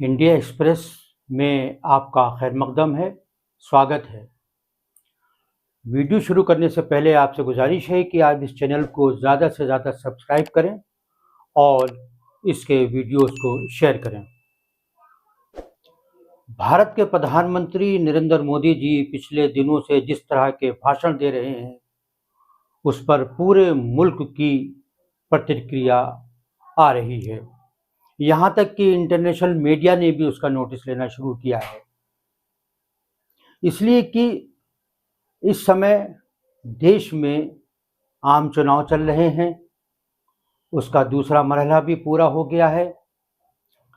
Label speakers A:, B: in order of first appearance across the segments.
A: India express में आपका खैर मकदम है, स्वागत है। वीडियो शुरू करने से पहले आपसे गुजारिश है कि आप इस चैनल को ज़्यादा से ज़्यादा सब्सक्राइब करें और इसके वीडियोस को शेयर करें। भारत के प्रधानमंत्री नरेंद्र मोदी जी पिछले दिनों से जिस तरह के भाषण दे रहे हैं, उस पर पूरे मुल्क की प्रतिक्रिया आ रही है। यहाँ तक कि इंटरनेशनल मीडिया ने भी उसका नोटिस लेना शुरू किया है, इसलिए कि इस समय देश में आम चुनाव चल रहे हैं। उसका दूसरा मरहला भी पूरा हो गया है,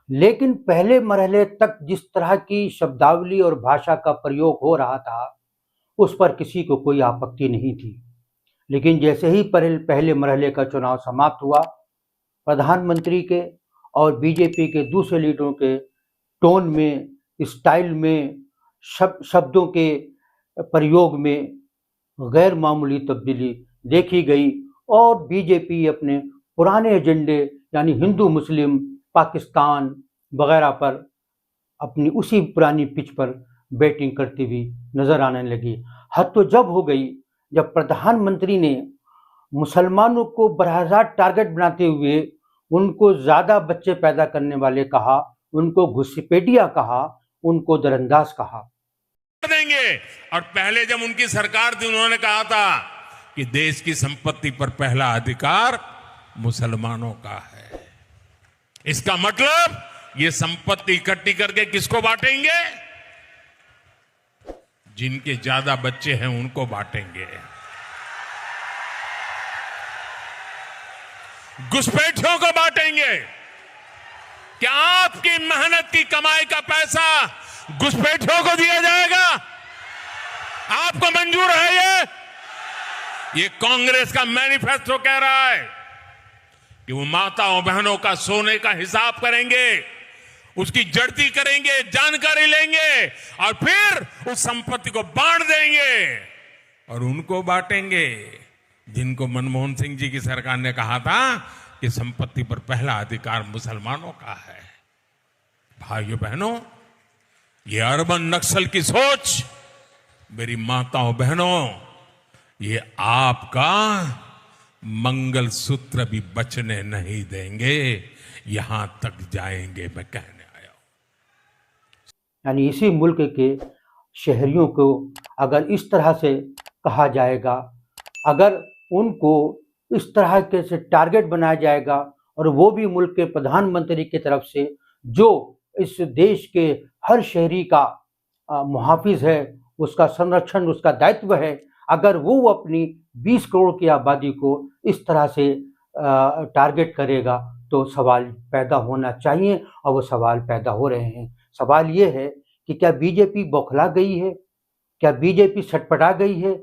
A: लेकिन पहले मरहले तक जिस तरह की शब्दावली और भाषा का प्रयोग हो रहा था, उस पर किसी को कोई आपत्ति नहीं थी। लेकिन जैसे ही पहले मरहले का चुनाव समाप्त हुआ, प्रधानमंत्री के और बीजेपी के दूसरे लीडरों के टोन में, स्टाइल में, शब्दों के प्रयोग में गैर मामूली तब्दीली देखी गई और बीजेपी अपने पुराने एजेंडे यानी हिंदू मुस्लिम पाकिस्तान वगैरह पर अपनी उसी पुरानी पिच पर बैटिंग करती हुई नजर आने लगी। हद तो जब हो गई जब प्रधानमंत्री ने मुसलमानों को बराह टारगेट बनाते हुए उनको ज़्यादा बच्चे पैदा करने वाले कहा, उनको घुसपैठिया कहा, उनको दरअंदाज कहा।
B: देंगे। और पहले जब उनकी सरकार थी, उन्होंने कहा था कि देश की संपत्ति पर पहला अधिकार मुसलमानों का है। इसका मतलब ये संपत्ति इकट्ठी करके किसको बांटेंगे? जिनके ज्यादा बच्चे हैं उनको बांटेंगे। घुसपैठियों को बांटेंगे। क्या आपकी मेहनत की कमाई का पैसा घुसपैठियों को दिया जाएगा? आपको मंजूर है? ये कांग्रेस का मैनिफेस्टो कह रहा है कि वो माताओं बहनों का सोने का हिसाब करेंगे, उसकी जड़ती करेंगे, जानकारी लेंगे और फिर उस संपत्ति को बांट देंगे और उनको बांटेंगे जिनको मनमोहन सिंह जी की सरकार ने कहा था कि संपत्ति पर पहला अधिकार मुसलमानों का है। भाइयों बहनों, ये अर्बन नक्सल की सोच, मेरी माताओं बहनों, ये आपका मंगलसूत्र भी बचने नहीं देंगे, यहां तक जाएंगे, मैं कहने आया हूं।
A: यानी इसी मुल्क के शहरियों को अगर इस तरह से कहा जाएगा, अगर उनको इस तरह के से टारगेट बनाया जाएगा और वो भी मुल्क के प्रधानमंत्री की तरफ से, जो इस देश के हर शहरी का मुहाफिज है, उसका संरक्षण, उसका दायित्व है, अगर वो अपनी 20 करोड़ की आबादी को इस तरह से टारगेट करेगा तो सवाल पैदा होना चाहिए और वो सवाल पैदा हो रहे हैं। सवाल ये है कि क्या बीजेपी बौखला गई है? क्या बीजेपी छटपटा गई है?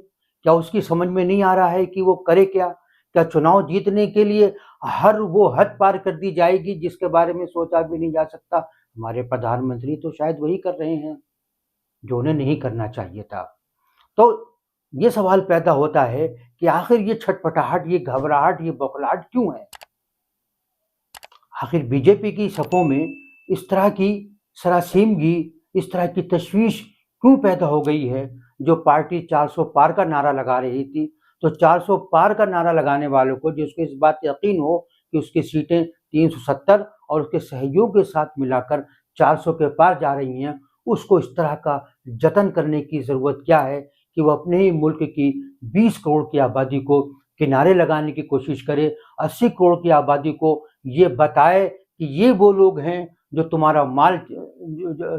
A: क्या उसकी समझ में नहीं आ रहा है कि वो करे क्या? क्या चुनाव जीतने के लिए हर वो हद पार कर दी जाएगी जिसके बारे में सोचा भी नहीं जा सकता? हमारे प्रधानमंत्री तो शायद वही कर रहे हैं जो उन्हें नहीं करना चाहिए था। तो ये सवाल पैदा होता है कि आखिर ये छटपटाहट, ये घबराहट, ये बौखलाहट क्यों है? आखिर बीजेपी की सफ़ों में इस तरह की सरासीमगी, इस तरह की तशवीश क्यों पैदा हो गई है? जो पार्टी 400 पार का नारा लगा रही थी, तो 400 पार का नारा लगाने वालों को जिसको इस बात यकीन हो कि उसकी सीटें 370 और उसके सहयोग के साथ मिलाकर 400 के पार जा रही हैं, उसको इस तरह का जतन करने की ज़रूरत क्या है कि वो अपने ही मुल्क की 20 करोड़ की आबादी को किनारे लगाने की कोशिश करे, 80 करोड़ की आबादी को ये बताए कि ये वो लोग हैं जो तुम्हारा माल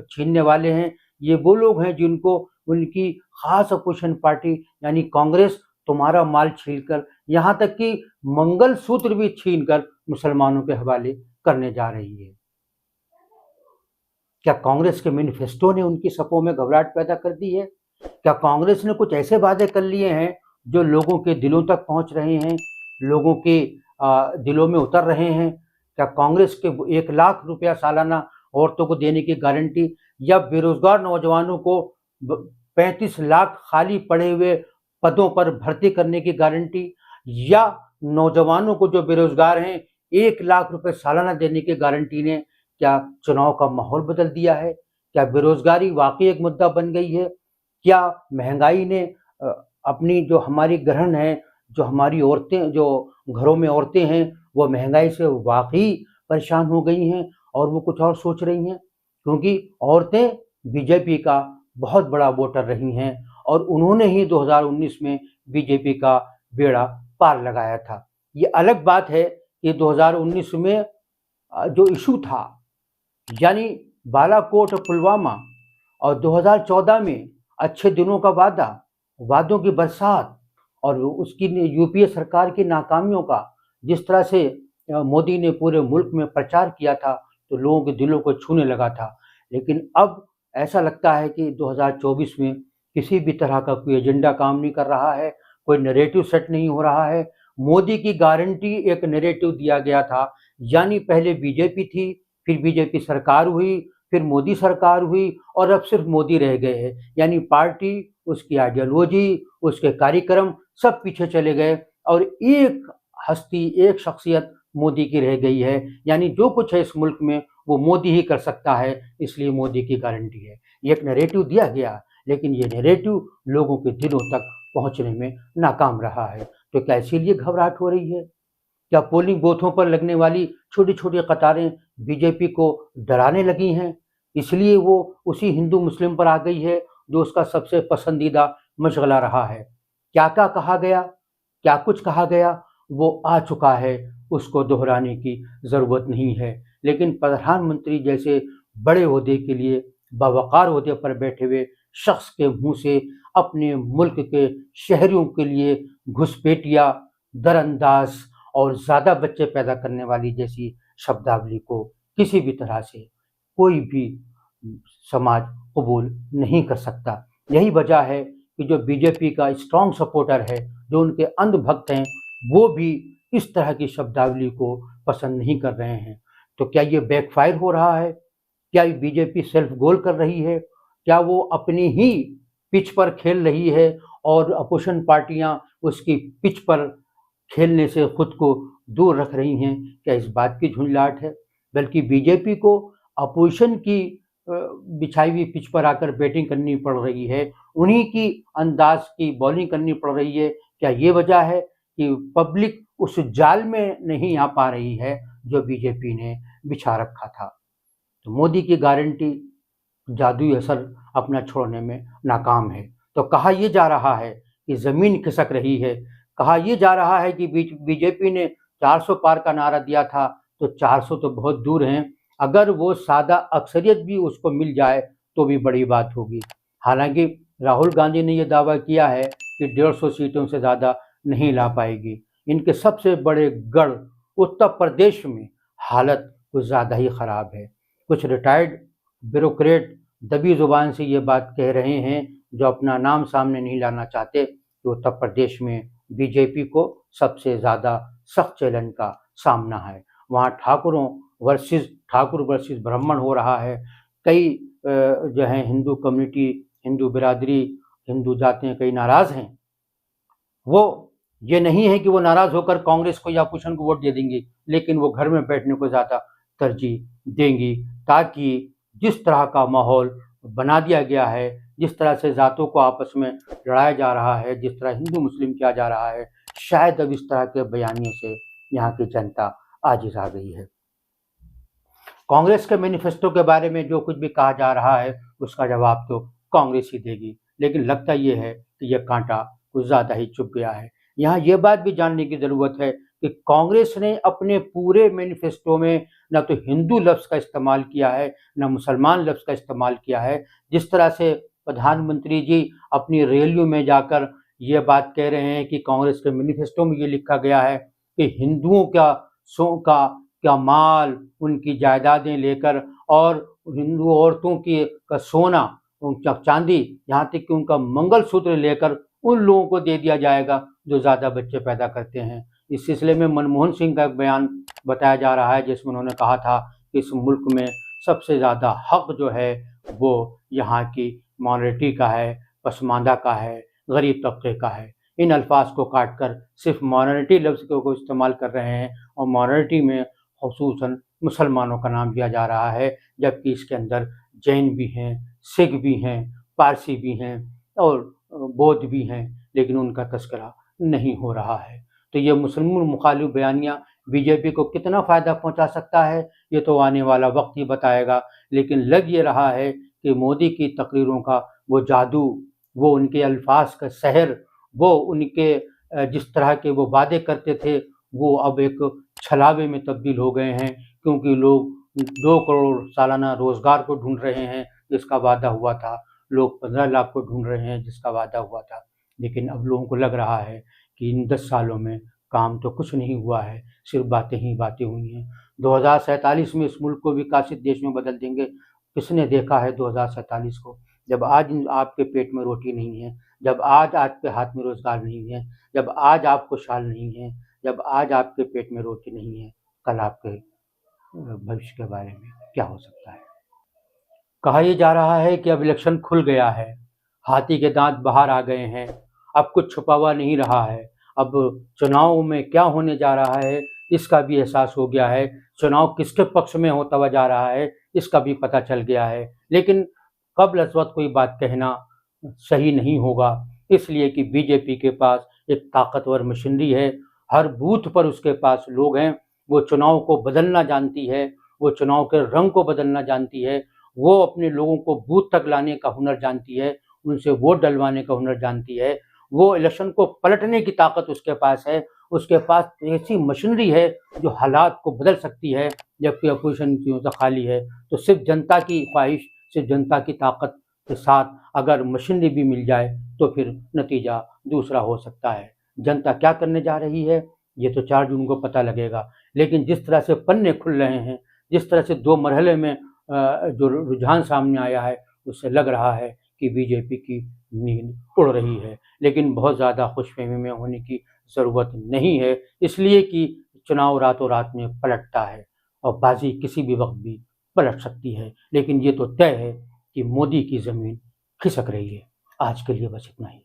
A: छीनने वाले हैं, ये वो लोग हैं जिनको उनकी खास अपोजिशन पार्टी यानी कांग्रेस तुम्हारा माल छीनकर, यहाँ तक कि मंगलसूत्र भी छीनकर मुसलमानों के हवाले करने जा रही है। क्या कांग्रेस के मैनिफेस्टो ने उनकी सपों में घबराहट पैदा कर दी है? क्या कांग्रेस ने कुछ ऐसे वादे कर लिए हैं जो लोगों के दिलों तक पहुंच रहे हैं, लोगों के दिलों में उतर रहे हैं? क्या कांग्रेस के 1 लाख रुपया सालाना औरतों को देने की गारंटी, या बेरोजगार नौजवानों को 35 लाख खाली पड़े हुए पदों पर भर्ती करने की गारंटी, या नौजवानों को जो बेरोजगार हैं 1 लाख रुपए सालाना देने की गारंटी ने क्या चुनाव का माहौल बदल दिया है? क्या बेरोजगारी वाकई एक मुद्दा बन गई है? क्या महंगाई ने अपनी जो हमारी गृहिणी है, जो हमारी औरतें, जो घरों में औरतें हैं, वो महंगाई से वाकई परेशान हो गई हैं और वो कुछ और सोच रही हैं? क्योंकि औरतें बीजेपी का बहुत बड़ा वोटर रही हैं और उन्होंने ही 2019 में बीजेपी का बेड़ा पार लगाया था। ये अलग बात है कि 2019 में जो इशू था, यानी बालाकोट और पुलवामा, और 2014 में अच्छे दिनों का वादा, वादों की बरसात और उसकी यूपीए सरकार की नाकामियों का जिस तरह से मोदी ने पूरे मुल्क में प्रचार किया था, तो लोगों के दिलों को छूने लगा था। लेकिन अब ऐसा लगता है कि 2024 में किसी भी तरह का कोई एजेंडा काम नहीं कर रहा है, कोई नैरेटिव सेट नहीं हो रहा है। मोदी की गारंटी एक नैरेटिव दिया गया था, यानी पहले बीजेपी थी, फिर बीजेपी सरकार हुई, फिर मोदी सरकार हुई और अब सिर्फ मोदी रह गए हैं। यानी पार्टी, उसकी आइडियोलॉजी, उसके कार्यक्रम सब पीछे चले गए और एक हस्ती, एक शख्सियत मोदी की रह गई है। यानी जो कुछ है इस मुल्क में वो मोदी ही कर सकता है, इसलिए मोदी की गारंटी है। ये एक नैरेटिव दिया गया, लेकिन ये नैरेटिव लोगों के दिलों तक पहुंचने में नाकाम रहा है। तो क्या इसीलिए घबराहट हो रही है? क्या पोलिंग बूथों पर लगने वाली छोटी छोटी कतारें बीजेपी को डराने लगी हैं? इसलिए वो उसी हिंदू मुस्लिम पर आ गई है जो उसका सबसे पसंदीदा मशगला रहा है। क्या क्या कहा गया, क्या कुछ कहा गया, वो आ चुका है, उसको दोहराने की ज़रूरत नहीं है। लेकिन प्रधानमंत्री जैसे बड़े ओहदे के लिए, बावकार ओहदे पर बैठे हुए शख्स के मुंह से अपने मुल्क के शहरियों के लिए घुसपैठिया, दरअंदाज और ज़्यादा बच्चे पैदा करने वाली जैसी शब्दावली को किसी भी तरह से कोई भी समाज कबूल नहीं कर सकता। यही वजह है कि जो बीजेपी का स्ट्रॉन्ग सपोर्टर है, जो उनके अंधभक्त हैं, वो भी इस तरह की शब्दावली को पसंद नहीं कर रहे हैं। तो क्या ये बैकफायर हो रहा है? क्या ये बीजेपी सेल्फ गोल कर रही है? क्या वो अपनी ही पिच पर खेल रही है और अपोजिशन पार्टियां उसकी पिच पर खेलने से खुद को दूर रख रही हैं? क्या इस बात की झुंझलाहट है? बल्कि बीजेपी को अपोजिशन की बिछाई हुई पिच पर आकर बैटिंग करनी पड़ रही है, उन्हीं की अंदाज की बॉलिंग करनी पड़ रही है। क्या ये वजह है कि पब्लिक उस जाल में नहीं आ पा रही है जो बीजेपी ने बिछा रखा था? तो मोदी की गारंटी जादुई असर अपना छोड़ने में नाकाम है। तो कहा यह जा रहा है कि ज़मीन खिसक रही है, कहा यह जा रहा है कि बीजेपी ने 400 पार का नारा दिया था, तो 400 तो बहुत दूर हैं। अगर वो सादा अक्सरियत भी उसको मिल जाए तो भी बड़ी बात होगी। हालांकि राहुल गांधी ने यह दावा किया है कि 150 सीटों से ज़्यादा नहीं ला पाएगी। इनके सबसे बड़े गढ़ उत्तर प्रदेश में हालत कुछ ज़्यादा ही ख़राब है। कुछ रिटायर्ड ब्यूरोक्रेट दबी ज़ुबान से ये बात कह रहे हैं, जो अपना नाम सामने नहीं लाना चाहते, कि उत्तर प्रदेश में बीजेपी को सबसे ज़्यादा सख्त चैलेंज का सामना है। वहाँ ठाकुर वर्सेस ब्राह्मण हो रहा है। कई जो हैं हिंदू कम्युनिटी, हिंदू बिरादरी, हिंदू जातियाँ कई नाराज़ हैं। वो ये नहीं है कि वो नाराज़ होकर कांग्रेस को या अपोजिशन को वोट दे देंगी, लेकिन वो घर में बैठने को ज़्यादा तरजीह देंगी, ताकि जिस तरह का माहौल बना दिया गया है, जिस तरह से जातों को आपस में लड़ाया जा रहा है, जिस तरह हिंदू मुस्लिम किया जा रहा है, शायद अब इस तरह के बयानिए से यहाँ की जनता आजिज़ आ गई है। कांग्रेस के मैनिफेस्टो के बारे में जो कुछ भी कहा जा रहा है, उसका जवाब तो कांग्रेस ही देगी, लेकिन लगता ये है कि यह कांटा कुछ ज़्यादा ही चुभ गया है। यहाँ ये बात भी जानने की ज़रूरत है कि कांग्रेस ने अपने पूरे मैनिफेस्टो में न तो हिंदू लफ्ज़ का इस्तेमाल किया है, न मुसलमान लफ्ज़ का इस्तेमाल किया है। जिस तरह से प्रधानमंत्री जी अपनी रैलियों में जाकर ये बात कह रहे हैं कि कांग्रेस के मैनिफेस्टो में ये लिखा गया है कि हिंदुओं का माल, उनकी जायदादें लेकर और हिंदू औरतों का सोना, उनका चांदी, यहाँ तक कि उनका मंगलसूत्र लेकर उन लोगों को दे दिया जाएगा जो ज़्यादा बच्चे पैदा करते हैं। इस सिलसिले में मनमोहन सिंह का एक बयान बताया जा रहा है, जिसमें उन्होंने कहा था कि इस मुल्क में सबसे ज़्यादा हक जो है वो यहाँ की माइनॉरिटी का है, पसमानदा का है, गरीब तबके का है। इन अल्फाज को काट कर सिर्फ माइनॉरिटी लफ्ज़ को इस्तेमाल कर रहे हैं और माइनॉरिटी में ख़ुसूसन मुसलमानों का नाम लिया जा रहा है, जबकि इसके अंदर जैन भी हैं, सिख भी हैं, पारसी भी हैं और बौद्ध भी हैं, लेकिन उनका तज़किरा नहीं हो रहा है। तो ये मुसलमान मुखालिफ बयानिया बीजेपी को कितना फ़ायदा पहुंचा सकता है, ये तो आने वाला वक्त ही बताएगा। लेकिन लग ये रहा है कि मोदी की तकरीरों का वो जादू, वो उनके अल्फाज का सहर, वो उनके जिस तरह के वो वादे करते थे, वो अब एक छलावे में तब्दील हो गए हैं, क्योंकि लोग 2 करोड़ सालाना रोज़गार को ढूंढ रहे हैं जिसका वादा हुआ था, लोग 15 लाख को ढूंढ रहे हैं जिसका वादा हुआ था। लेकिन अब लोगों को लग रहा है कि इन 10 सालों में काम तो कुछ नहीं हुआ है, सिर्फ बातें ही बातें हुई हैं। 2047 में इस मुल्क को विकसित देश में बदल देंगे। किसने देखा है 2047 को? जब आज आपके पेट में रोटी नहीं है, जब आज आपके हाथ में रोज़गार नहीं है, जब आज आपको शाल नहीं है, जब आज आपके पेट में रोटी नहीं है, कल आपके भविष्य के बारे में क्या हो सकता है? कहा यह जा रहा है कि अब इलेक्शन खुल गया है, हाथी के दांत बाहर आ गए हैं, अब कुछ छुपा हुआ नहीं रहा है। अब चुनाव में क्या होने जा रहा है इसका भी एहसास हो गया है, चुनाव किसके पक्ष में होता हुआ जा रहा है इसका भी पता चल गया है। लेकिन क़ब्ल अज़ वक़्त कोई बात कहना सही नहीं होगा, इसलिए कि बीजेपी के पास एक ताकतवर मशीनरी है, हर बूथ पर उसके पास लोग हैं, वो चुनाव को बदलना जानती है, वो चुनाव के रंग को बदलना जानती है, वो अपने लोगों को बूथ तक लाने का हुनर जानती है, उनसे वोट डलवाने का हुनर जानती है, वो इलेक्शन को पलटने की ताकत उसके पास है, उसके पास ऐसी मशीनरी है जो हालात को बदल सकती है, जबकि अपोजिशन की तो खाली है। तो सिर्फ जनता की ख्वाहिश, सिर्फ जनता की ताकत के साथ अगर मशीनरी भी मिल जाए तो फिर नतीजा दूसरा हो सकता है। जनता क्या करने जा रही है ये तो 4 जून को पता लगेगा, लेकिन जिस तरह से पन्ने खुल रहे हैं, जिस तरह से 2 मरहले में जो रुझान सामने आया है, उससे लग रहा है कि बीजेपी की नींद उड़ रही है। लेकिन बहुत ज़्यादा खुशफहमी में होने की ज़रूरत नहीं है, इसलिए कि चुनाव रातों रात में पलटता है और बाजी किसी भी वक्त भी पलट सकती है। लेकिन ये तो तय है कि मोदी की ज़मीन खिसक रही है। आज के लिए बस इतना ही।